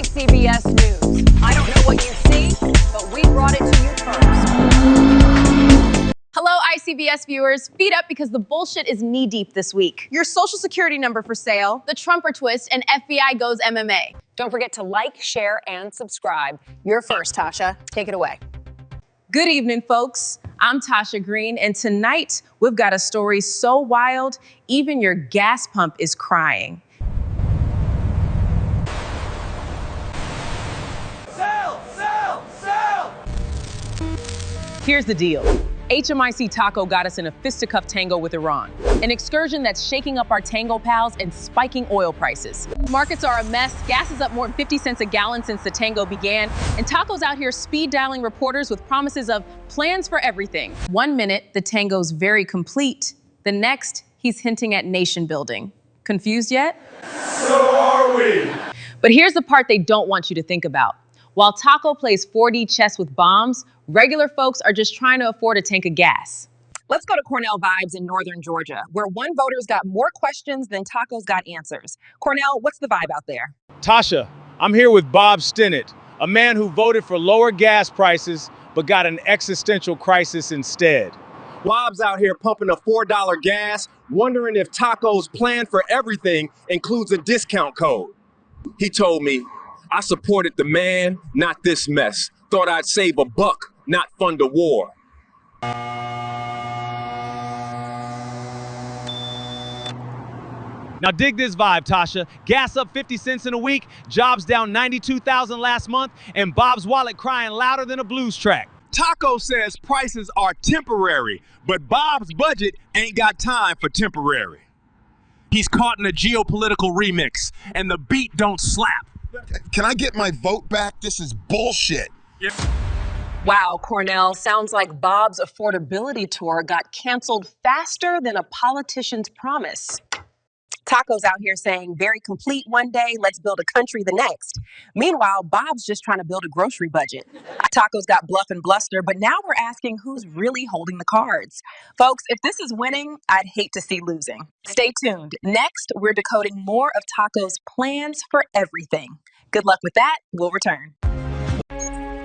ICBS News. I don't know what you see, but we brought it to you first. Hello, ICBS viewers. Feed up because the bullshit is knee-deep this week. Your social security number for sale. The Trumper twist and FBI goes MMA. Don't forget to like, share, and subscribe. You're first, Tasha. Take it away. Good evening, folks. I'm Tasha Green, and tonight we've got a story so wild, even your gas pump is crying. Sell! Here's the deal. HMIC Taco got us in a fisticuff tango with Iran, an excursion that's shaking up our tango pals and spiking oil prices. Markets are a mess, gas is up more than 50 cents a gallon since the tango began, and Taco's out here speed dialing reporters with promises of plans for everything. 1 minute, the tango's very complete. The next, he's hinting at nation building. Confused yet? So are we. But here's the part they don't want you to think about. While Taco plays 4D chess with bombs, regular folks are just trying to afford a tank of gas. Let's go to Cornell Vibes in northern Georgia, where one voter's got more questions than Taco's got answers. Cornell, what's the vibe out there? Tasha, I'm here with Bob Stinnett, a man who voted for lower gas prices but got an existential crisis instead. Bob's out here pumping a $4 gas, wondering if Taco's plan for everything includes a discount code. He told me, I supported the man, not this mess. Thought I'd save a buck, not fund a war. Now dig this vibe, Tasha. Gas up 50 cents in a week, jobs down 92,000 last month, and Bob's wallet crying louder than a blues track. Taco says prices are temporary, but Bob's budget ain't got time for temporary. He's caught in a geopolitical remix, and the beat don't slap. Can I get my vote back? This is bullshit. Yep. Wow, Cornell, sounds like Bob's affordability tour got canceled faster than a politician's promise. Taco's out here saying, very complete one day, let's build a country the next. Meanwhile, Bob's just trying to build a grocery budget. Taco's got bluff and bluster, but now we're asking who's really holding the cards. Folks, if this is winning, I'd hate to see losing. Stay tuned. Next, we're decoding more of Taco's plans for everything. Good luck with that. We'll return.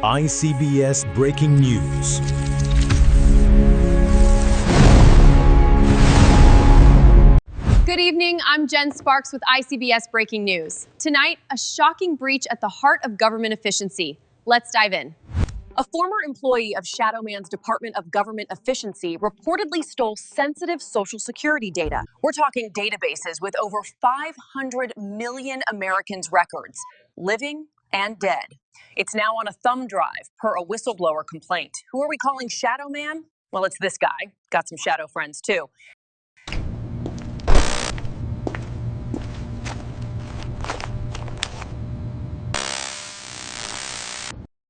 ICBS Breaking News. Good evening, I'm Jen Sparks with ICBS Breaking News. Tonight, a shocking breach at the heart of government efficiency. Let's dive in. A former employee of Shadow Man's Department of Government Efficiency reportedly stole sensitive Social Security data. We're talking databases with over 500 million Americans' records, living and dead. It's now on a thumb drive, per a whistleblower complaint. Who are we calling Shadow Man? Well, it's this guy. Got some shadow friends, too.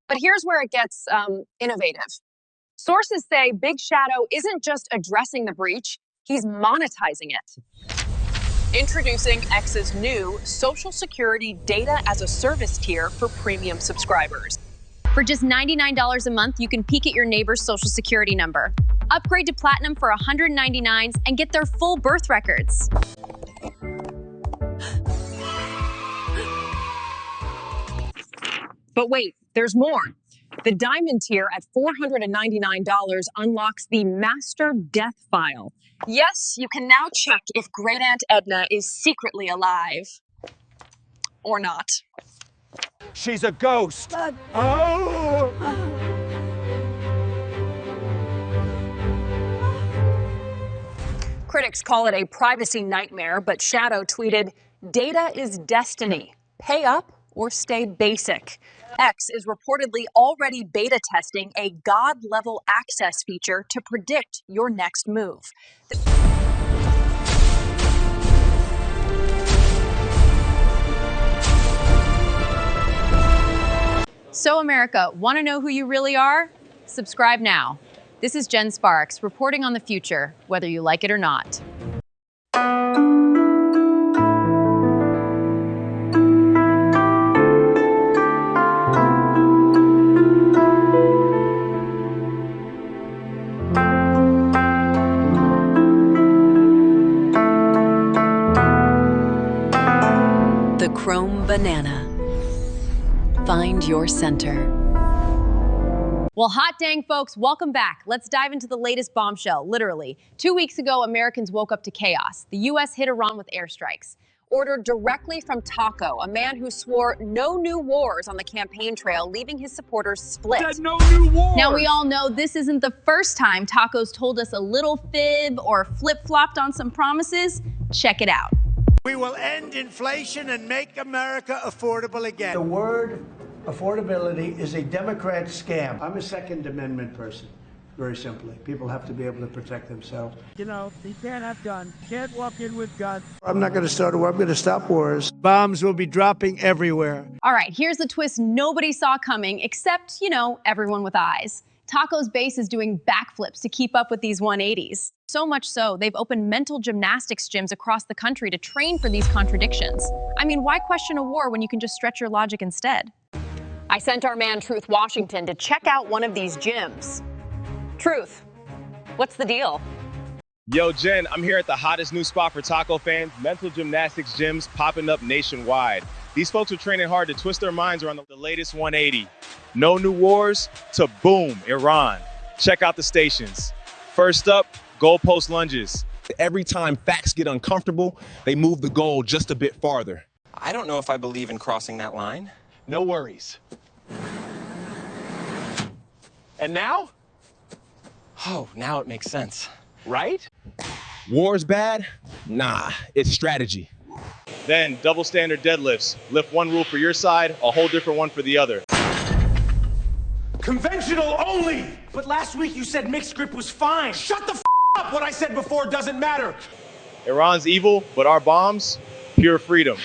But here's where it gets innovative. Sources say Big Shadow isn't just addressing the breach, he's monetizing it. Introducing X's new Social Security Data as a Service tier for premium subscribers. For just $99 a month, you can peek at your neighbor's Social Security number. Upgrade to Platinum for $199 and get their full birth records. But wait, there's more. The Diamond tier at $499 unlocks the Master Death File. Yes, you can now check if Great Aunt Edna is secretly alive. Or not. She's a ghost. Oh! Critics call it a privacy nightmare, but Shadow tweeted, "Data is destiny. Pay up or stay basic." X is reportedly already beta testing a God-level access feature to predict your next move. So America, want to know who you really are? Subscribe now. This is Jen Sparks reporting on the future, whether you like it or not. The Chrome Banana. Find your center. Well, hot dang, folks, welcome back. Let's dive into the latest bombshell, literally. 2 weeks ago, Americans woke up to chaos. The U.S. hit Iran with airstrikes. Ordered directly from Taco, a man who swore no new wars on the campaign trail, leaving his supporters split. Said no new wars. Now, we all know this isn't the first time Taco's told us a little fib or flip-flopped on some promises. Check it out. We will end inflation and make America affordable again. The word affordability is a Democrat scam. I'm a Second Amendment person, very simply. People have to be able to protect themselves. You know, you can't have guns. Can't walk in with guns. I'm not going to start a war. I'm going to stop wars. Bombs will be dropping everywhere. All right, here's the twist nobody saw coming, except, everyone with eyes. Taco's base is doing backflips to keep up with these 180s. So much so, they've opened mental gymnastics gyms across the country to train for these contradictions. I mean, why question a war when you can just stretch your logic instead? I sent our man Truth Washington to check out one of these gyms. Truth, what's the deal? Yo, Jen, I'm here at the hottest new spot for Taco fans, mental gymnastics gyms popping up nationwide. These folks are training hard to twist their minds around the latest 180. No new wars to boom, Iran. Check out the stations. First up, goalpost lunges. Every time facts get uncomfortable, they move the goal just a bit farther. I don't know if I believe in crossing that line. No worries. And now? Oh, now it makes sense. Right? War's bad? Nah, it's strategy. Then double standard deadlifts. Lift one rule for your side, a whole different one for the other. Conventional only. But last week you said mixed grip was fine. Shut the up. What I said before doesn't matter. Iran's evil, but our bombs, pure freedom.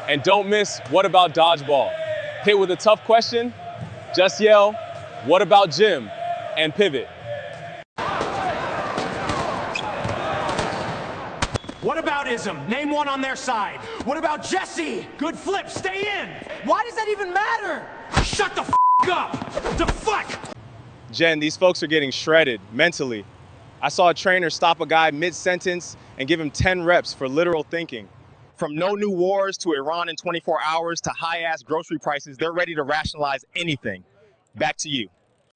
And don't miss, what about dodgeball? Hit with a tough question, just yell, what about Jim? And pivot. What about ism? Name one on their side. What about Jesse? Good flip, stay in. Why does that even matter? Shut the up. Deflect. Jen, these folks are getting shredded mentally. I saw a trainer stop a guy mid-sentence and give him 10 reps for literal thinking. From no new wars to Iran in 24 hours to high-ass grocery prices, they're ready to rationalize anything. Back to you.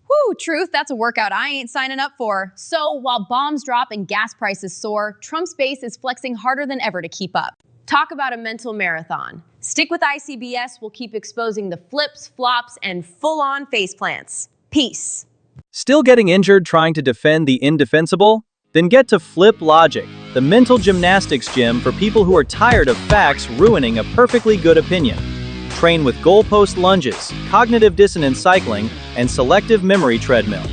Whew, Truth, that's a workout I ain't signing up for. So while bombs drop and gas prices soar, Trump's base is flexing harder than ever to keep up. Talk about a mental marathon. Stick with ICBS, we'll keep exposing the flips, flops, and full-on faceplants. Peace. Still getting injured trying to defend the indefensible? Then get to Flip Logic, the mental gymnastics gym for people who are tired of facts ruining a perfectly good opinion. Train with goalpost lunges, cognitive dissonance cycling, and selective memory treadmill.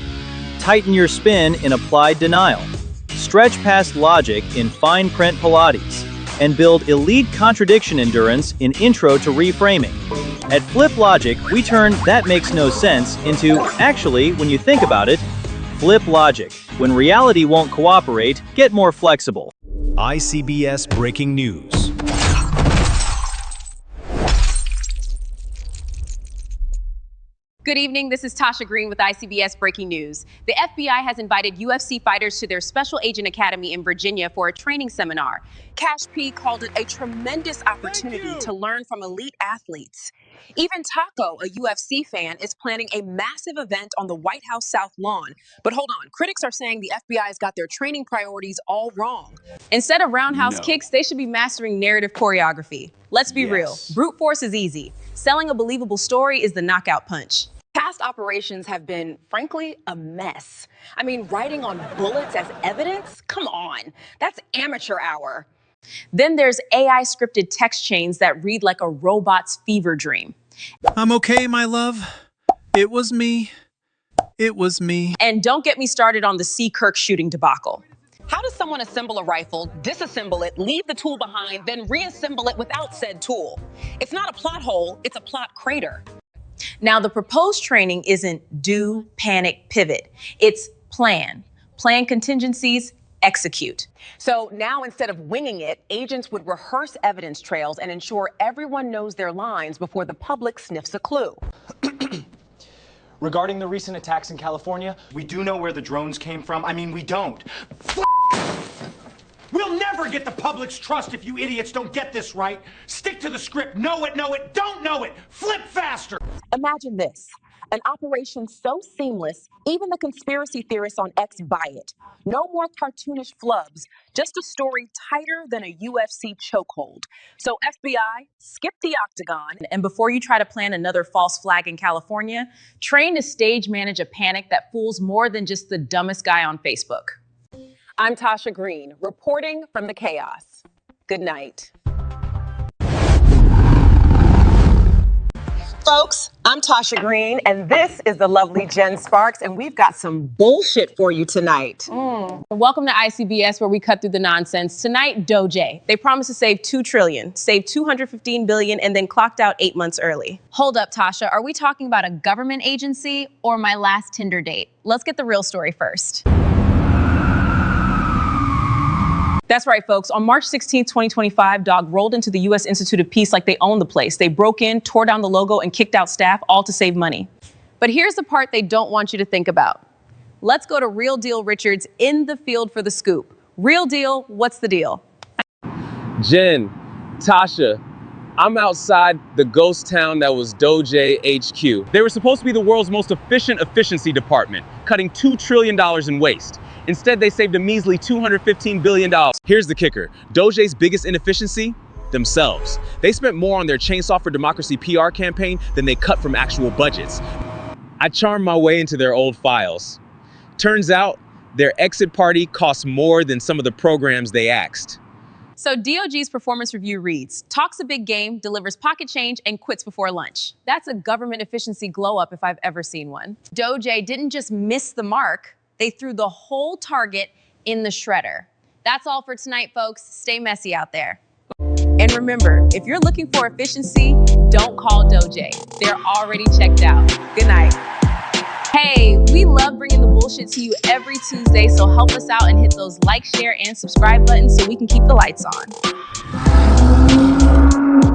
Tighten your spin in applied denial. Stretch past logic in fine print Pilates. And build elite contradiction endurance in Intro to Reframing. At Flip Logic, we turn that makes no sense into, actually, when you think about it, Flip Logic. When reality won't cooperate, get more flexible. ICBS Breaking News. Good evening, this is Tasha Green with ICBS Breaking News. The FBI has invited UFC fighters to their Special Agent Academy in Virginia for a training seminar. Cash P called it a tremendous opportunity to learn from elite athletes. Even Taco, a UFC fan, is planning a massive event on the White House South Lawn. But hold on, critics are saying the FBI's got their training priorities all wrong. Instead of roundhouse kicks, they should be mastering narrative choreography. Let's be real, brute force is easy. Selling a believable story is the knockout punch. Past operations have been, frankly, a mess. I mean, writing on bullets as evidence? Come on, that's amateur hour. Then there's AI scripted text chains that read like a robot's fever dream. I'm okay, my love. It was me. It was me. And don't get me started on the C. Kirk shooting debacle. How does someone assemble a rifle, disassemble it, leave the tool behind, then reassemble it without said tool? It's not a plot hole, it's a plot crater. Now, the proposed training isn't do, panic, pivot. It's plan. Plan contingencies, execute. So now instead of winging it, agents would rehearse evidence trails and ensure everyone knows their lines before the public sniffs a clue. Regarding the recent attacks in California, we do know where the drones came from. I mean, we don't. We'll never never get the public's trust if you idiots don't get this right. Stick to the script. Know it, don't know it. Flip faster. Imagine this. An operation so seamless, even the conspiracy theorists on X buy it. No more cartoonish flubs, just a story tighter than a UFC chokehold. So FBI, skip the octagon. And before you try to plan another false flag in California, train to stage manage a panic that fools more than just the dumbest guy on Facebook. I'm Tasha Green, reporting from the chaos. Good night. Folks, I'm Tasha Green, and this is the lovely Jen Sparks, and we've got some bullshit for you tonight. Welcome to ICBS, where we cut through the nonsense. Tonight, DOGE. They promised to save $2 trillion, save $215 billion, and then clocked out 8 months early. Hold up, Tasha. Are we talking about a government agency or my last Tinder date? Let's get the real story first. That's right, folks. On March 16, 2025, DOGE rolled into the U.S. Institute of Peace like they owned the place. They broke in, tore down the logo, and kicked out staff, all to save money. But here's the part they don't want you to think about. Let's go to Real Deal Richards in the field for the scoop. Real Deal, what's the deal? Jen, Tasha, I'm outside the ghost town that was DOGE HQ. They were supposed to be the world's most efficient efficiency department, cutting $2 trillion in waste. Instead, they saved a measly $215 billion. Here's the kicker. DOGE's biggest inefficiency? Themselves. They spent more on their Chainsaw for Democracy PR campaign than they cut from actual budgets. I charmed my way into their old files. Turns out, their exit party cost more than some of the programs they axed. So DOG's performance review reads, talks a big game, delivers pocket change, and quits before lunch. That's a government efficiency glow up if I've ever seen one. DOGE didn't just miss the mark, they threw the whole target in the shredder. That's all for tonight, folks. Stay messy out there. And remember, if you're looking for efficiency, don't call DOGE. They're already checked out. Good night. Hey, we love bringing the bullshit to you every Tuesday, so help us out and hit those like, share, and subscribe buttons so we can keep the lights on.